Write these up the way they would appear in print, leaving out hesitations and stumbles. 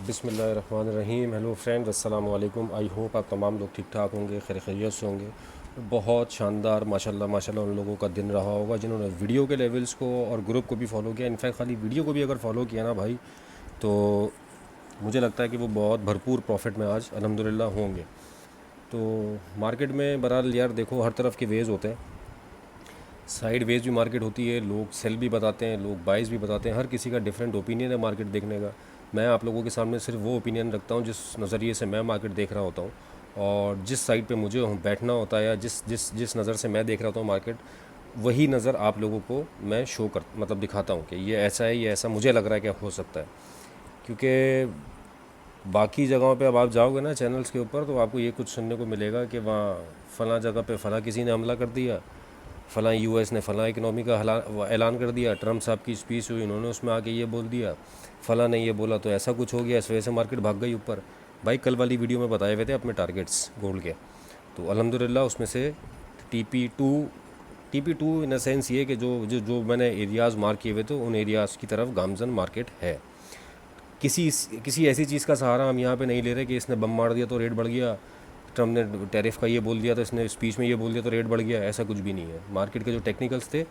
बिस्मिल्लाहिर्रहमानिर्रहीम। Hello friends, अस्सलाम वालेकुम। आई होप आप तमाम लोग ठीक ठाक होंगे, खैर खैरियत से होंगे। बहुत शानदार माशाल्लाह माशाल्लाह उन लोगों का दिन रहा होगा जिन्होंने वीडियो के लेवल्स को और ग्रुप को भी फॉलो किया। इनफैक्ट खाली वीडियो को भी अगर फॉलो किया ना भाई, तो मुझे लगता है कि वो बहुत भरपूर प्रॉफिट में आज अल्हम्दुलिल्लाह होंगे। तो मार्केट में बहरहाल यार देखो, हर तरफ के वेज़ होते हैं। साइड वेज भी मार्केट होती है, लोग सेल भी बताते हैं, लोग बाइज़ भी बताते हैं। हर किसी का डिफरेंट ओपिनियन है मार्केट देखने का। मैं आप लोगों के सामने सिर्फ वो ओपिनियन रखता हूँ जिस नज़रिए से मैं मार्केट देख रहा होता हूँ, और जिस साइड पे मुझे बैठना होता है या जिस जिस जिस नज़र से मैं देख रहा होता हूँ मार्केट, वही नज़र आप लोगों को मैं शो कर मतलब दिखाता हूँ कि ये ऐसा है, ये ऐसा मुझे लग रहा है क्या हो सकता है। क्योंकि बाकी जगहों पे अब आप जाओगे ना चैनल्स के ऊपर, तो आपको ये कुछ सुनने को मिलेगा कि वहाँ फ़लाँ जगह पे फ़लाँ किसी ने हमला कर दिया, फ़लाँ यूएस ने फ़लाँ इकनॉमी का ऐलान कर दिया, ट्रम्प साहब की स्पीच हुई, उन्होंने उसमें आके ये बोल दिया, फ़लाँ ने ये बोला तो ऐसा कुछ हो गया, इस वजह से मार्केट भाग गई ऊपर। भाई कल वाली वीडियो में बताए हुए थे अपने टारगेट्स गोल्ड के, तो अल्हम्दुलिल्लाह उसमें से T P two in a sense ये कि जो जो जो मैंने एरियाज़ मार्क किए हुए थे उन एरियाज़ की तरफ गामजन मार्केट है। किसी किसी ऐसी चीज़ का सहारा हम यहाँ पे नहीं ले रहे कि इसने बम मार दिया तो रेट बढ़ गया, ट्रम्प ने टैरिफ का ये बोल दिया तो इसने स्पीच में ये बोल दिया तो रेट बढ़ गया। ऐसा कुछ भी नहीं है। मार्केट के जो टेक्निकल्स थे,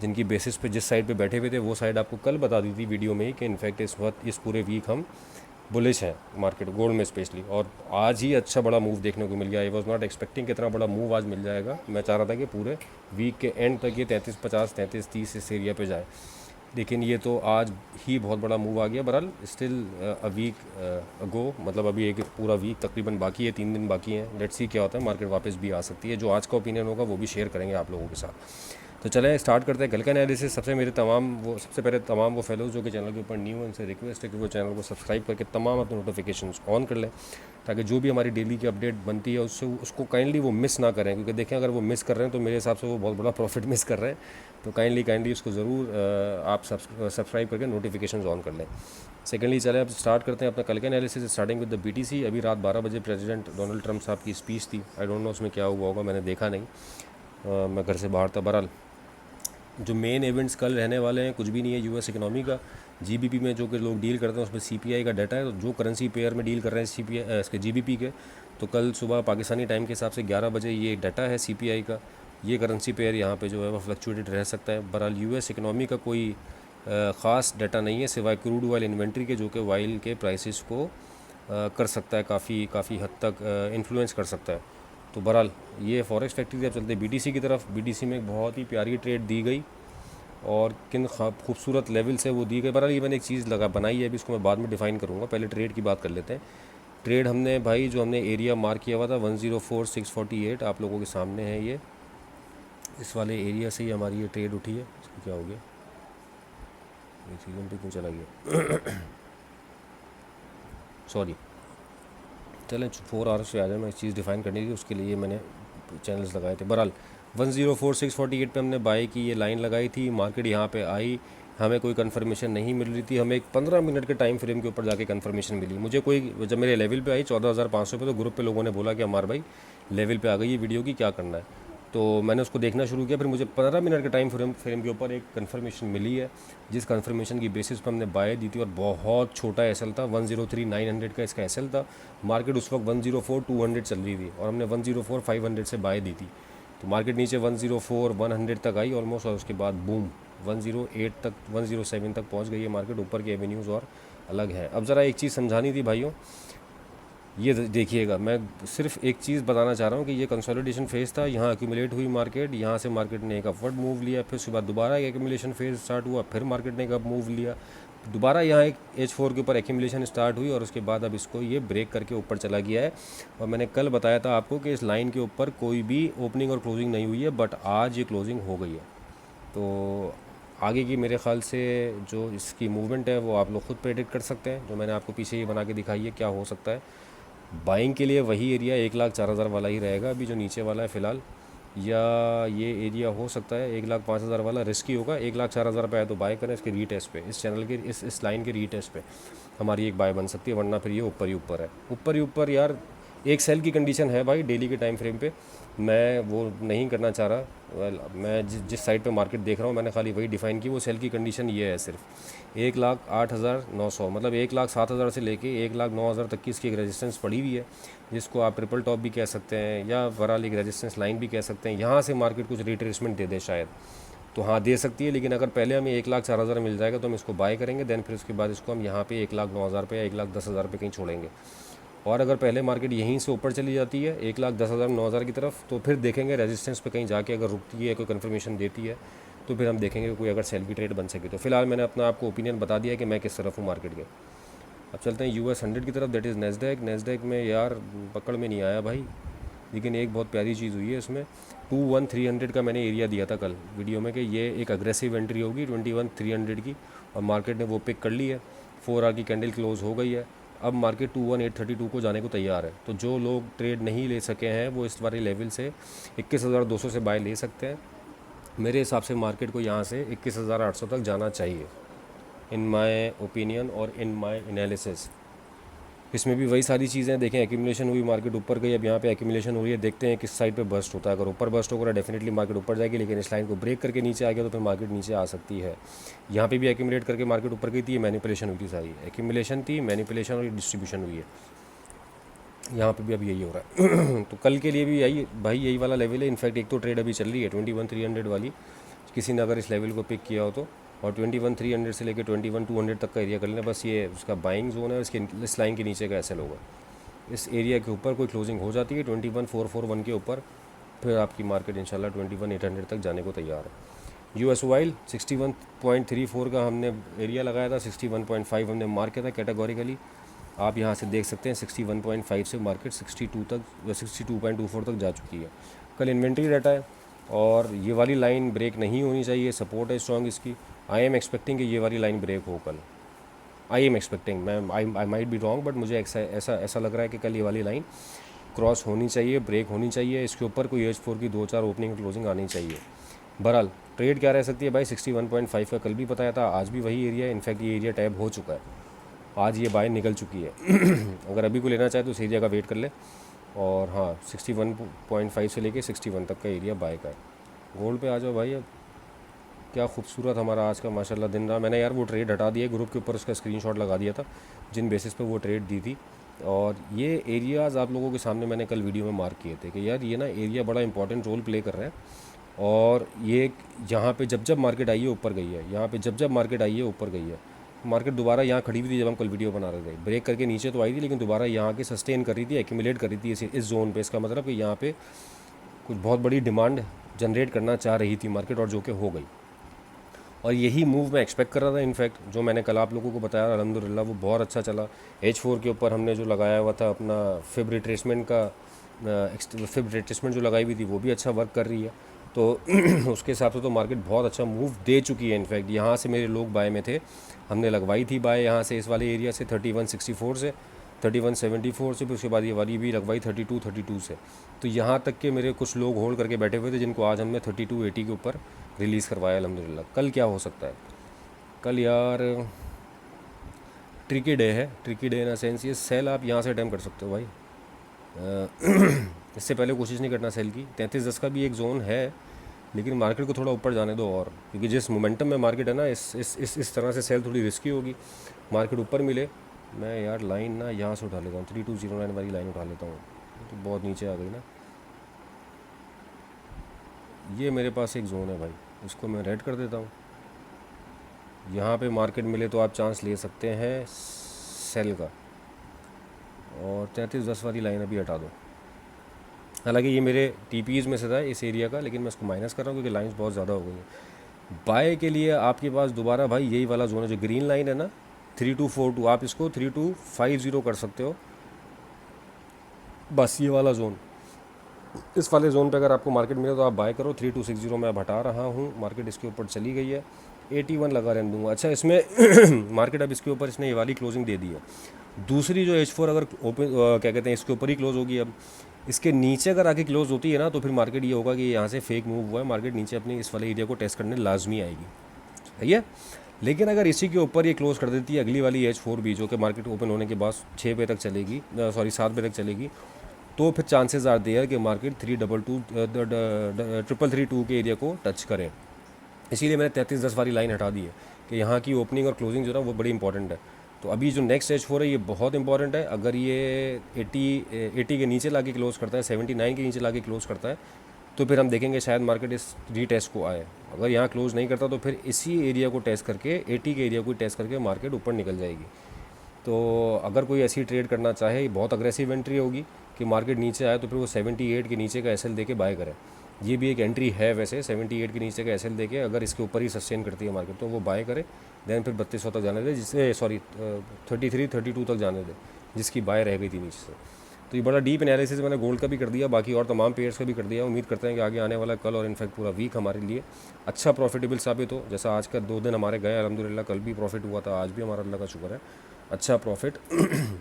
जिनकी बेसिस पे जिस साइड पे बैठे हुए थे, वो साइड आपको कल बता दी थी वीडियो में ही कि इनफैक्ट इस वक्त इस पूरे वीक हम बुलिश हैं मार्केट गोल्ड में स्पेशली। और आज ही अच्छा बड़ा मूव देखने को मिल गया। आई वॉज नॉट एक्सपेक्टिंग कि इतना बड़ा मूव आज मिल जाएगा। मैं चाह रहा था कि पूरे वीक के एंड तक ये 33.50 33.30 इस एरिया पे जाए, लेकिन ये तो आज ही बहुत बड़ा मूव आ गया। बहरहाल स्टिल अ वीक अगो, मतलब अभी एक पूरा वीक तकरीबन बाकी है, 3 दिन बाकी हैं। लेट्स सी क्या होता है, मार्केट वापस भी आ सकती है। जो आज का ओपिनियन होगा वो भी शेयर करेंगे आप लोगों के साथ। तो चलें स्टार्ट करते हैं कल का एनालिसिस। सबसे पहले तमाम वो फेलोज़ जो कि चैनल के ऊपर न्यू हैं, उनसे रिक्वेस्ट है कि वो चैनल को सब्सक्राइब करके तमाम अपने नोटिफिकेशंस ऑन कर लें, ताकि जो भी हमारी डेली की अपडेट बनती है उससे उसको काइंडली वो मिस ना करें। क्योंकि देखें, अगर वो मिस कर रहे हैं तो मेरे हिसाब से वो बहुत बड़ा प्रॉफिट मिस कर रहे हैं। तो काइंडली उसको ज़रूर आप सब्सक्राइब करके नोटिफिकेशंस ऑन कर लें। सेकेंडली चले अब स्टार्ट करते हैं अपना कल का analysis, starting with the BTC। अभी रात 12 बजे प्रेसिडेंट डोनाल्ड ट्रम्प साहब की स्पीच थी। आई डोंट नो उसमें क्या हुआ होगा, मैंने देखा नहीं, मैं घर से बाहर था। बहरहाल जो मेन इवेंट्स कल रहने वाले हैं कुछ भी नहीं है। यूएस इकनॉमी का जीबीपी में जो कि लोग डील करते हैं उसमें सीपीआई का डाटा है। तो जो करेंसी पेयर में डील कर रहे हैं सीपीआई इसके जीबीपी के, तो कल सुबह पाकिस्तानी टाइम के हिसाब से 11 बजे ये डाटा है सीपीआई का। ये करेंसी पेयर यहाँ पे जो है वो फ्लक्चुएटेड रह सकता है। बहरहाल यूएस इकनॉमी का कोई ख़ास डाटा नहीं है सिवाय क्रूड ऑयल इन्वेंट्री के, जो कि ऑयल के प्राइसेस को कर सकता है, काफ़ी हद तक इन्फ्लुएंस कर सकता है। तो बहरहाल ये फॉरेक्स फैक्ट्री अब चलते हैं बीटीसी की तरफ। बीटीसी में एक बहुत ही प्यारी ट्रेड दी गई और किन खूबसूरत लेवल से वो दी गई। बहरहाल ये मैंने एक चीज़ बनाई है, अभी इसको मैं बाद में डिफ़ाइन करूँगा, पहले ट्रेड की बात कर लेते हैं। ट्रेड हमने भाई जो हमने एरिया मार्क किया हुआ था 104,648 आप लोगों के सामने है। ये इस वाले एरिया से ही हमारी ये ट्रेड उठी है। इसको क्या हो गया, ये सीजन पे क्यों चला गया, सॉरी। चलें 4 आवर्स पे आ जाए, मैं इस चीज़ डिफ़ाइन करनी थी, उसके लिए मैंने चैनल्स लगाए थे। बहरहाल 104,648 पे हमने बाई की ये लाइन लगाई थी। मार्केट यहाँ पे आई, हमें कोई कंफर्मेशन नहीं मिल रही थी। हमें एक 15 मिनट के टाइम फ्रेम के ऊपर जाके कंफर्मेशन मिली मुझे। कोई जब मेरे लेवल पे आई 14,500 पे, तो ग्रुप पे लोगों ने बोला कि हमारे भाई लेवल पे आ गई ये वीडियो की, क्या करना है। तो मैंने उसको देखना शुरू किया। फिर मुझे 15 मिनट के टाइम फ्रेम के ऊपर एक कंफर्मेशन मिली है, जिस कंफर्मेशन की बेसिस पर हमने बाय दी थी। और बहुत छोटा एसएल था, 103,900 का इसका एसएल था। मार्केट उस वक्त 104,200 चल रही थी और हमने 104,500 से बाय दी थी। तो मार्केट नीचे 104,100 तक आई ऑलमोस्ट, और उसके बाद बूम 108 तक 107 तक पहुंच गई है मार्केट। ऊपर के एवेन्यूज़ और अलग हैं। अब ज़रा एक चीज़ समझानी थी भाइयों, ये देखिएगा, मैं सिर्फ एक चीज़ बताना चाह रहा हूँ कि ये कंसोलिडेशन फेज़ था। यहाँ एक्यूमुलेट हुई मार्केट, यहाँ से मार्केट ने एक अपवर्ड मूव लिया, फिर उसके बाद दोबारा एक एक्यूमुलेशन फेज़ स्टार्ट हुआ, फिर मार्केट ने एक अप मूव लिया, दोबारा यहाँ एक H4 के ऊपर एक्यूमुलेशन स्टार्ट हुई, और उसके बाद अब इसको ये ब्रेक करके ऊपर चला गया है। और मैंने कल बताया था आपको कि इस लाइन के ऊपर कोई भी ओपनिंग और क्लोजिंग नहीं हुई है, बट आज ये क्लोजिंग हो गई है। तो आगे की मेरे ख़्याल से जो इसकी मूवमेंट है वो आप लोग खुद प्रेडिक्ट कर सकते हैं। जो मैंने आपको पीछे ये बना के दिखाई है क्या हो सकता है। बाइंग के लिए वही एरिया 1,04,000 वाला ही रहेगा अभी जो नीचे वाला है फ़िलहाल, या ये एरिया हो सकता है 1,05,000 वाला रिस्की होगा। 1,04,000 पे आए तो बाय करें। इसके रीटेस्ट पे, इस चैनल के इस लाइन के रीटेस्ट पे हमारी एक बाय बन सकती है, वरना फिर ये ऊपर ही ऊपर है। ऊपर ही ऊपर यार एक सेल की कंडीशन है भाई डेली के टाइम फ्रेम पे, मैं वो नहीं करना चाह रहा। मैं जिस साइड पे मार्केट देख रहा हूँ मैंने खाली वही डिफ़ाइन की। वो सेल की कंडीशन ये है सिर्फ 1,08,900, मतलब 1,07,000 से लेके 1,09,000 तक की इसकी एक रेजिस्टेंस पड़ी हुई है, जिसको आप ट्रिपल टॉप भी कह सकते हैं या बहरहाल एक रेजिस्टेंस लाइन भी कह सकते हैं। यहाँ से मार्केट कुछ रिट्रेसमेंट दे दे शायद, तो हाँ दे सकती है, लेकिन अगर पहले हमें 1,04,000 मिल जाएगा तो हम इसको बाय करेंगे। देन फिर उसके बाद इसको हम यहाँ पे 1,09,000 पे या 1,10,000 पे कहीं छोड़ेंगे। और अगर पहले मार्केट यहीं से ऊपर चली जाती है 1,10,000 9,000 की तरफ, तो फिर देखेंगे रेजिस्टेंस पे कहीं जाके अगर रुकती है, कोई कंफर्मेशन देती है, तो फिर हम देखेंगे कोई अगर सेल की ट्रेड बन सके। तो फिलहाल मैंने अपना आपको ओपिनियन बता दिया है कि मैं किस तरफ हूँ मार्केट के। अब चलते हैं US 100 की तरफ, दैट इज़ नेस्डैक। नेस्डैक में यार पकड़ में नहीं आया भाई, लेकिन एक बहुत प्यारी चीज़ हुई है इसमें। 21,300 का मैंने एरिया दिया था कल वीडियो में कि ये एक अग्रेसिव एंट्री होगी 21,300 की, और मार्केट ने वो पिक कर ली है। 4 आवर की कैंडल क्लोज हो गई है। अब मार्केट 21,832 को जाने को तैयार है। तो जो लोग ट्रेड नहीं ले सके हैं वो इस वाले लेवल से 21,200 से बाय ले सकते हैं। मेरे हिसाब से मार्केट को यहाँ से 21,800 तक जाना चाहिए, इन माय ओपिनियन और इन माय एनालिसिस। इसमें भी वही सारी चीज़ें देखें, एक्यूमुलेशन हुई, मार्केट ऊपर गई, अब यहाँ पे एक्यूमुलेशन हो रही है, देखते हैं किस साइड पे बर्स्ट होता है। अगर ऊपर बर्स्ट होगा डेफिनेटली मार्केट ऊपर जाएगी, लेकिन इस लाइन को ब्रेक करके नीचे आ गया तो फिर मार्केट नीचे आ सकती है। यहाँ पे भी एक्यूमुलेट करके मार्केट ऊपर गई थी, मैनिपुलेशन हुई थी, सारी एक्यूमुलेशन थी, मैनिपुलेशन और डिस्ट्रीब्यूशन हुई है। यहाँ पे भी अब यही हो रहा है तो कल के लिए भी यही भाई, यही वाला लेवल है। इनफैक्ट एक तो ट्रेड अभी चल रही है 21,300 वाली, किसी ने अगर इस लेवल को पिक किया हो तो, और 21,300 से लेकर 21,200 तक का एरिया कर लेना, बस ये उसका बाइंग जोन है। इसके इस लाइन के नीचे का एसएल होगा। इस एरिया के ऊपर कोई क्लोजिंग हो जाती है 21,441 के ऊपर, फिर आपकी मार्केट इंशाल्लाह 21,800 तक जाने को तैयार है। US ऑयल 61.34 का हमने एरिया लगाया था, 61.5 हमने मार्क किया था कैटेगोरिकली। आप यहाँ से देख सकते हैं 61.5 से मार्केट 62 तक या 62.24 तक जा चुकी है। कल इन्वेंट्री डाटा है और ये वाली लाइन ब्रेक नहीं होनी चाहिए, सपोर्ट है स्ट्रॉन्ग इसकी। आई एम एक्सपेक्टिंग कि ये वाली लाइन ब्रेक हो कल। आई एम एक्सपेक्टिंग, मैं I might be wrong, but मुझे ऐसा लग रहा है कि कल ये वाली लाइन क्रॉस होनी चाहिए, ब्रेक होनी चाहिए। इसके ऊपर कोई H4 की 2-4 ओपनिंग क्लोजिंग आनी चाहिए। बहरहाल ट्रेड क्या रह सकती है भाई, 61.5 का कल भी बताया था, आज भी वही एरिया है। इनफैक्ट ये एरिया टैप हो चुका है, आज ये बाय निकल चुकी है अगर अभी को लेना चाहे तो उस एरिया का वेट कर ले। और हाँ 61.5 से लेके 61 तक का एरिया बाय का है। गोल्ड पे आ जाओ भाई। अब क्या खूबसूरत हमारा आज का माशाल्लाह दिन रहा। मैंने यार वो ट्रेड हटा दिया ग्रुप के ऊपर, उसका स्क्रीनशॉट लगा दिया था जिन बेसिस पे वो ट्रेड दी थी। और ये एरियाज़ आप लोगों के सामने मैंने कल वीडियो में मार्क किए थे कि यार ये ना एरिया बड़ा इंपॉर्टेंट रोल प्ले कर रहा है। और ये यहाँ पे जब जब मार्केट आई है ऊपर गई है, यहाँ पे जब जब मार्केट आई है ऊपर गई है, मार्केट दोबारा यहाँ खड़ी हुई थी जब हम कल वीडियो बना रहे थे। ब्रेक करके नीचे तो आई थी, लेकिन दोबारा यहाँ के सस्टेन कर रही थी, एक्यूमुलेट कर रही थी इस जोन पे। इसका मतलब कि यहाँ पे कुछ बहुत बड़ी डिमांड जनरेट करना चाह रही थी मार्केट, और जो कि हो गई। और यही मूव मैं एक्सपेक्ट कर रहा था। इनफैक्ट जो मैंने कल आप लोगों को बताया अल्हम्दुलिल्लाह वो बहुत अच्छा चला। H4 के ऊपर हमने जो लगाया हुआ था अपना फिब रिट्रेसमेंट का, फिब रिट्रेसमेंट जो लगाई हुई थी वो भी अच्छा वर्क कर रही है। तो उसके हिसाब से तो मार्केट बहुत अच्छा मूव दे चुकी है। इनफैक्ट यहाँ से मेरे लोग बाय में थे, हमने लगवाई थी बाय यहाँ से, इस वाले एरिया से 3164 से 3174 से, फिर उसके बाद ये वाली भी लगवाई 3232 से। तो यहाँ तक के मेरे कुछ लोग होल्ड करके बैठे हुए थे, जिनको आज हमने 3280 के ऊपर रिलीज़ करवाया अल्हम्दुलिल्लाह। कल क्या हो सकता है, कल यार ट्रिकी डे है। ट्रिकी डे इन सेंस ये सेल आप यहाँ से अटैम्प्ट कर सकते हो भाई। इससे पहले कोशिश नहीं करना सेल की। 3310 का भी एक जोन है, लेकिन मार्केट को थोड़ा ऊपर जाने दो, और क्योंकि जिस मोमेंटम में मार्केट है ना, इस तरह से सेल थोड़ी रिस्की होगी। मार्केट ऊपर मिले, मैं यार लाइन ना यहाँ से उठा लेता हूँ, 3209 वाली लाइन उठा लेता हूँ, तो बहुत नीचे आ गई ना। ये मेरे पास एक जोन है भाई, इसको मैं रेड कर देता हूँ। यहाँ पे मार्केट मिले तो आप चांस ले सकते हैं सेल का, और 3310 वाली लाइन अभी हटा दो। हालांकि ये मेरे TPs में से था इस एरिया का, लेकिन मैं इसको माइनस कर रहा हूँ क्योंकि लाइंस बहुत ज़्यादा हो गई हैं। बाय के लिए आपके पास दोबारा भाई यही वाला जोन है, जो ग्रीन लाइन है ना 3242, आप इसको 3250 कर सकते हो, बस ये वाला जोन। इस वाले जोन पे अगर आपको मार्केट मिले तो आप बाय करो। 3260 में अब हटा रहा हूँ, मार्केट इसके ऊपर चली गई है, 81 लगा रहने दूँगा। अच्छा इसमें मार्केट अब इसके ऊपर इसने ये वाली क्लोजिंग दे दी है। दूसरी जो H4 अगर ओपन क्या कहते हैं इसके ऊपर ही क्लोज होगी, अब इसके नीचे अगर आके क्लोज होती है ना, तो फिर मार्केट ये होगा कि यहाँ से फेक मूव हुआ है, मार्केट नीचे अपने इस वाले एरिया को टेस्ट करने लाजमी आएगी, सही है। लेकिन अगर इसी के ऊपर ये क्लोज कर देती है अगली वाली H4 भी, जो कि मार्केट ओपन होने के बाद 6 बजे तक चलेगी, सॉरी 7 बजे तक चलेगी, तो फिर चांसेस आर देयर कि मार्केट 322 के एरिया को टच करें। इसीलिए मैंने 3310 वाली लाइन हटा दी है कि यहाँ की ओपनिंग और क्लोजिंग जो है वो बड़ी इंपॉर्टेंट है। तो अभी जो नेक्स्ट H4 है ये बहुत इंपॉर्टेंट है। अगर ये 80 के नीचे लाके क्लोज करता है, 79 के नीचे लाके क्लोज करता है, तो फिर हम देखेंगे शायद मार्केट इस रीटेस्ट को आए। अगर यहाँ क्लोज नहीं करता तो फिर इसी एरिया को टेस्ट करके 80 के एरिया को टेस्ट करके मार्केट ऊपर निकल जाएगी। तो अगर कोई ऐसी ट्रेड करना चाहे, बहुत अग्रेसिव एंट्री होगी कि मार्केट नीचे आए तो फिर वो 78 के नीचे का एसएल देके बाय करे। ये भी एक एंट्री है वैसे, 78 के नीचे का एसएल देके अगर इसके ऊपर ही सस्टेन करती है मार्केट तो वो बाय करे, देन फिर 3200 तक जाने दे, जिससे 32 तक जाने दे, जिसकी बाय रह गई थी नीचे से। तो ये बड़ा डीप एनालिसिस मैंने गोल्ड का भी कर दिया, बाकी और तमाम पेयर्स का भी कर दिया। उम्मीद करते हैं कि आगे आने वाला कल और इनफैक्ट पूरा वीक हमारे लिए अच्छा प्रॉफिटेबल साबित हो। जैसा आज का 2 दिन हमारे गए अल्हम्दुलिल्लाह, कल भी प्रॉफिट हुआ था, आज भी हमारा अल्लाह का शुक्र है अच्छा प्रॉफिट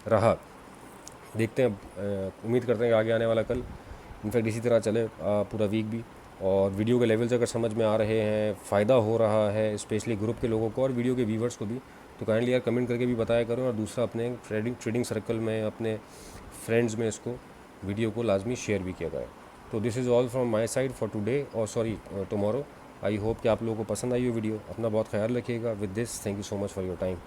रहा। देखते हैं, उम्मीद करते हैं कि आगे आने वाला कल इनफैक्ट इसी तरह चले पूरा वीक भी। और वीडियो के लेवल्स अगर समझ में आ रहे हैं, फ़ायदा हो रहा है स्पेशली ग्रुप के लोगों को और वीडियो के व्यूवर्स को भी, तो काइंडली यार कमेंट करके भी बताया करो। और दूसरा, अपने ट्रेडिंग सर्कल में, अपने फ्रेंड्स में इसको वीडियो को लाजमी शेयर भी किया करें। तो this is all from my side for today और टुमारो। आई होप कि आप लोगों को पसंद आई हो वीडियो। अपना बहुत ख्याल रखिएगा। With this, thank you so much for your time.